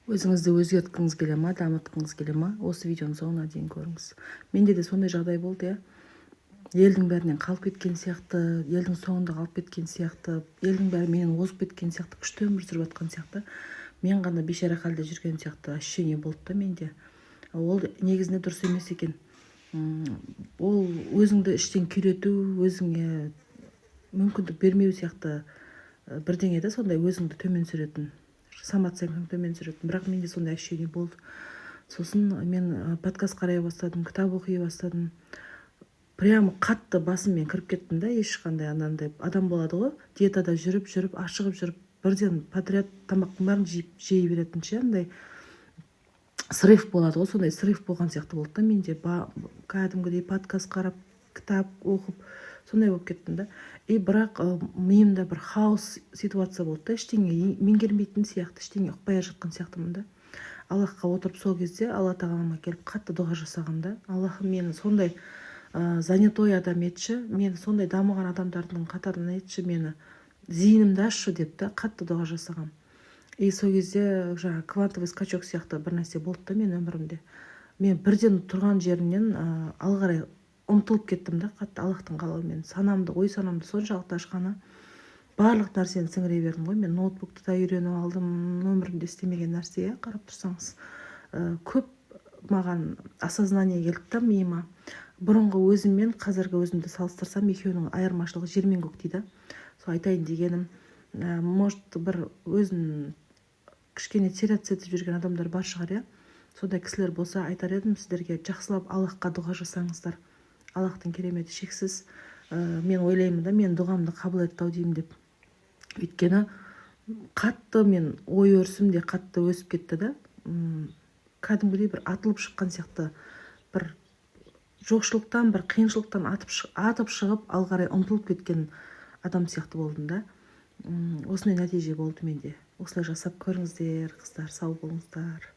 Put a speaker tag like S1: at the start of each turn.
S1: Өзіңізді өзгерткіңіз келе ма, дамытқыңыз келе ма? Осы видеоның соңына дейін көріңіз. Менде де сондай жағдай болды, елдің бәрінен қалып кеткен сияқты, елдің соңында қалып кеткен сияқты, елдің бәрі менен озып кеткен сияқты, күшті өмір сүріп жатқан сияқты, мен ғана бейшара халде жүрген сияқты ощущение болды да менде. Ол негізінде дұрыс емес екен. Ол өзіңді іштен күйрету, өзіңе мүмкіндік бермеу сияқты бірдеңе да, сондай өзіңді төмен түсіретін, самооценкаңды төмен түсіретін. Бірақ менде сондай ощущение болды. Сосын мен подкаст қарай бастадым, кітап оқи бастадым. Прямо қатты басыммен кіріп кеттім да, ешқандай анандай адам болады ғой, диетада жүріп, ашығып жүріп, бірден подряд тамақтың бәрін жей беретін ше, андай срыв болады ғой, сондай срыв болған сияқты болды да менде. Кәдімгідей подкаст қарап, кітап оқып, сондай болып кеттім да. Бірақ миымда бір хаос ситуация болды да, ештеңе меңгермейтін сияқты, ештеңе ұқпай жатқан сияқтымын да. Аллахқа отырып сол кезде Алла тағалама келіп қатты дұға жасағам да. Аллахым, мені сондай занятой адам етші, мені сондай дамыған адамдардың қатарынан етші, мені зейінімді ашшы деп та қатты дұға жасағам. Сол кезде жаңа квантовый скачок сияқты бір нәрсе болды да мен өмірімде. Мен бірден тұрған жерімнен алға қарай ұмтылып кеттім да, қатты Аллахтың қалауымен. Ой санамды соншалықты ашқаны, барлық нәрсені сіңіре бердім ғой. Мен ноутбукты да үйреніп алдым, өмірімде істемеген нәрсеге қарап тұрсаңыз. Көп маған осознание келді да миыма. Бұрынғы өзім мен қазіргі өзімді салыстырсам, екеуінің айырмашылығы жер мен көк дейді. Сол айтайын дегенім, может бір өзін кішкене теряться етіп жүрген адамдар бар шығар, сондай кісілер болса айтар едім сіздерге, жақсылап Аллахқа дұға жасаңыздар. Аллахтың кереметі шексіз. Мен ойлаймын да, мен дұғамды қабыл етті ау деймін деп. Өйткені қатты мен ой өрісім де қатты өсіп кетті да. Кәдімгідей бір атылып шыққан сияқты, бір жоқшылықтан, бір қиыншылықтан атып шығып, алғарай ұмтылып кеткен адам сияқты болдым да. Осындай нәтиже болды менде. Осылай жасап көріңіздер, қыздар, сау болыңыздар.